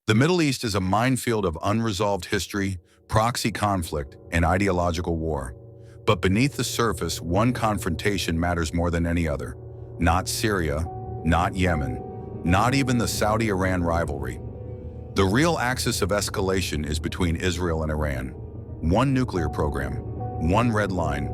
The Middle East is a minefield of unresolved history, proxy conflict, and ideological war. But beneath the surface, one confrontation matters more than any other. Not Syria, not Yemen, not even the Saudi-Iran rivalry. The real axis of escalation is between Israel and Iran. One nuclear program, one red line,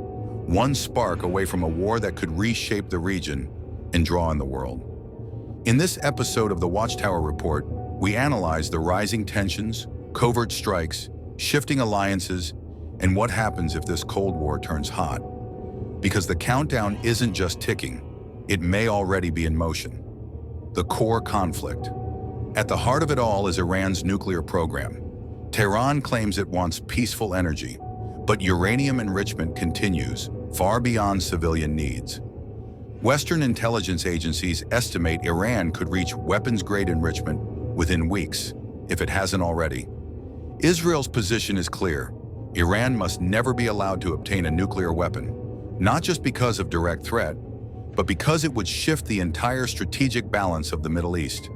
one spark away from a war that could reshape the region and draw in the world. In this episode of the Watchtower Report, we analyze the rising tensions, covert strikes, shifting alliances, and what happens if this Cold War turns hot. Because the countdown isn't just ticking, it may already be in motion. The core conflict. At the heart of it all is Iran's nuclear program. Tehran claims it wants peaceful energy, but uranium enrichment continues far beyond civilian needs. Western intelligence agencies estimate Iran could reach weapons-grade enrichment within weeks, if it hasn't already. Israel's position is clear. Iran must never be allowed to obtain a nuclear weapon, not just because of direct threat, but because it would shift the entire strategic balance of the Middle East.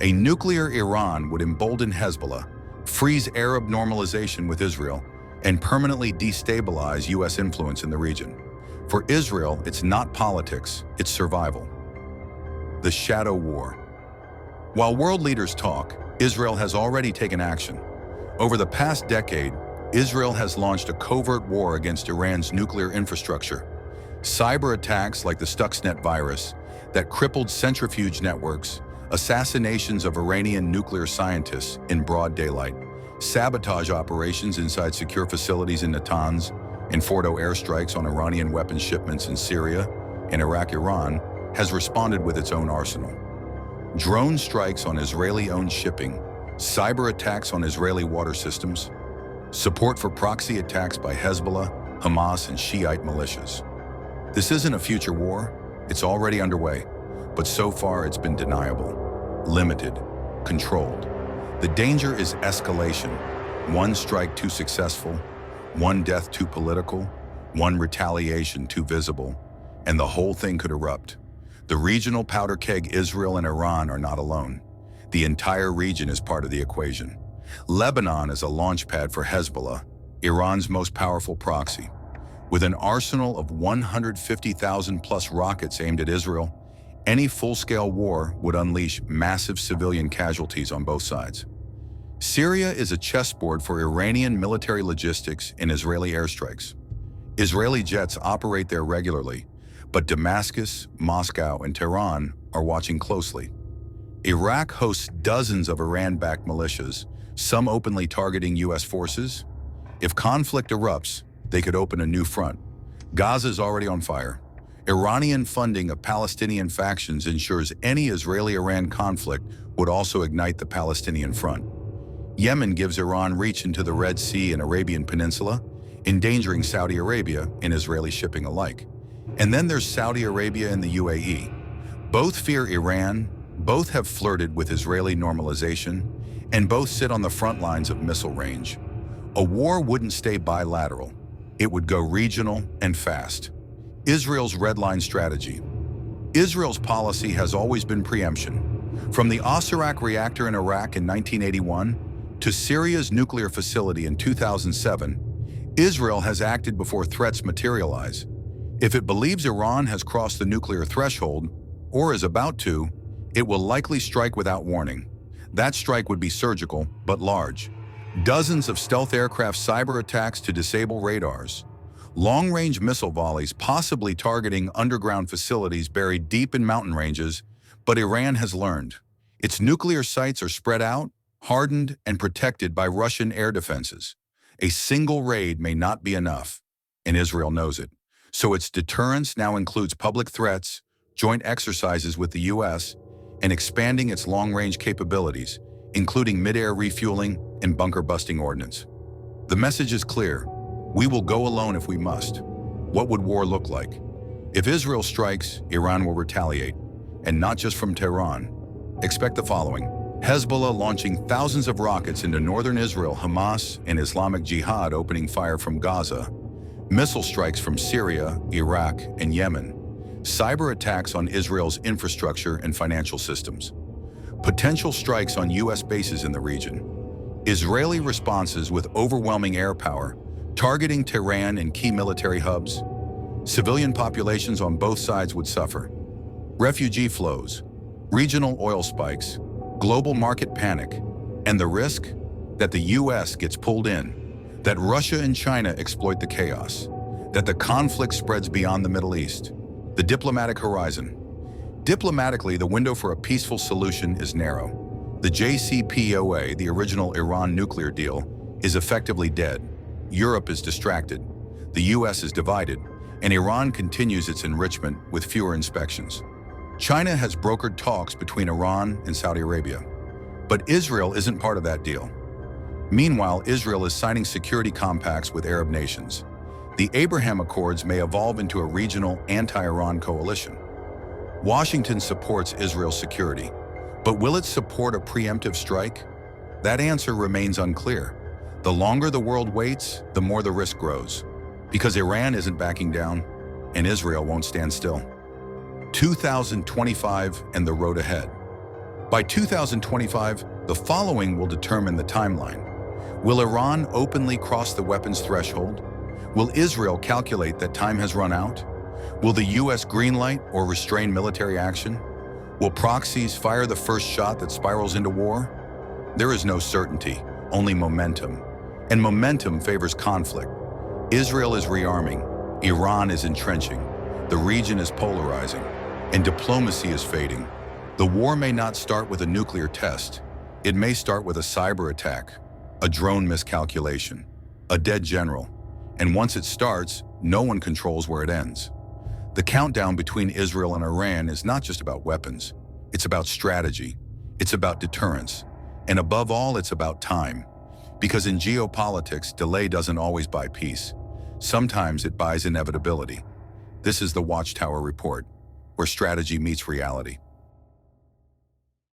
A nuclear Iran would embolden Hezbollah, freeze Arab normalization with Israel, and permanently destabilize U.S. influence in the region. For Israel, it's not politics, it's survival. The shadow war. While world leaders talk, Israel has already taken action. Over the past decade, Israel has launched a covert war against Iran's nuclear infrastructure. Cyber attacks like the Stuxnet virus that crippled centrifuge networks, assassinations of Iranian nuclear scientists in broad daylight, sabotage operations inside secure facilities in Natanz, and Fordo airstrikes on Iranian weapons shipments in Syria and Iran has responded with its own arsenal. Drone strikes on Israeli-owned shipping, cyber attacks on Israeli water systems, support for proxy attacks by Hezbollah, Hamas, and Shiite militias. This isn't a future war, it's already underway, but so far it's been deniable, limited, controlled. The danger is escalation. One strike too successful, one death too political, one retaliation too visible, and the whole thing could erupt. The Regional Powder Keg, Israel and Iran are not alone. The entire region is part of the equation. Lebanon is a launchpad for Hezbollah, Iran's most powerful proxy. With an arsenal of 150,000 plus rockets aimed at Israel, any full-scale war would unleash massive civilian casualties on both sides. Syria is a chessboard for Iranian military logistics and Israeli airstrikes. Israeli jets operate there regularly, but Damascus, Moscow, and Tehran are watching closely. Iraq hosts dozens of Iran-backed militias, some openly targeting U.S. forces. If conflict erupts, they could open a new front. Gaza is already on fire. Iranian funding of Palestinian factions ensures any Israeli-Iran conflict would also ignite the Palestinian front. Yemen gives Iran reach into the Red Sea and Arabian Peninsula, endangering Saudi Arabia and Israeli shipping alike. And then there's Saudi Arabia and the UAE. Both fear Iran, both have flirted with Israeli normalization, and both sit on the front lines of missile range. A war wouldn't stay bilateral. It would go regional and fast. Israel's red line strategy. Israel's policy has always been preemption. From the Osirak reactor in Iraq in 1981 to Syria's nuclear facility in 2007, Israel has acted before threats materialize. If it believes Iran has crossed the nuclear threshold, or is about to, it will likely strike without warning. That strike would be surgical, but large. Dozens of stealth aircraft cyber attacks to disable radars. Long-range missile volleys possibly targeting underground facilities buried deep in mountain ranges, but Iran has learned. Its nuclear sites are spread out, hardened, and protected by Russian air defenses. A single raid may not be enough, and Israel knows it. So its deterrence now includes public threats, joint exercises with the U.S., and expanding its long-range capabilities, including mid-air refueling and bunker-busting ordnance. The message is clear. We will go alone if we must. What would war look like? If Israel strikes, Iran will retaliate, and not just from Tehran. Expect the following. Hezbollah launching thousands of rockets into northern Israel, Hamas and Islamic Jihad opening fire from Gaza, missile strikes from Syria, Iraq, and Yemen, cyber attacks on Israel's infrastructure and financial systems. Potential strikes on U.S. bases in the region. Israeli responses with overwhelming air power, targeting Tehran and key military hubs. Civilian populations on both sides would suffer. Refugee flows, regional oil spikes, global market panic, and the risk that the U.S. gets pulled in, that Russia and China exploit the chaos, that the conflict spreads beyond the Middle East. The diplomatic horizon. Diplomatically, the window for a peaceful solution is narrow. The JCPOA, the original Iran nuclear deal, is effectively dead. Europe is distracted. The U.S. is divided, and Iran continues its enrichment with fewer inspections. China has brokered talks between Iran and Saudi Arabia. But Israel isn't part of that deal. Meanwhile, Israel is signing security compacts with Arab nations. The Abraham Accords may evolve into a regional anti-Iran coalition. Washington supports Israel's security, but will it support a preemptive strike? That answer remains unclear. The longer the world waits, the more the risk grows, because Iran isn't backing down, and Israel won't stand still. 2025 and the road ahead. By 2025, the following will determine the timeline. Will Iran openly cross the weapons threshold? Will Israel calculate that time has run out? Will the U.S. greenlight or restrain military action? Will proxies fire the first shot that spirals into war? There is no certainty, only momentum. And momentum favors conflict. Israel is rearming, Iran is entrenching, the region is polarizing, and diplomacy is fading. The war may not start with a nuclear test. It may start with a cyber attack, a drone miscalculation, a dead general. And once it starts, no one controls where it ends. The countdown between Israel and Iran is not just about weapons. It's about strategy. It's about deterrence. And above all, it's about time. Because in geopolitics, delay doesn't always buy peace. Sometimes it buys inevitability. This is the Watchtower Report, where strategy meets reality.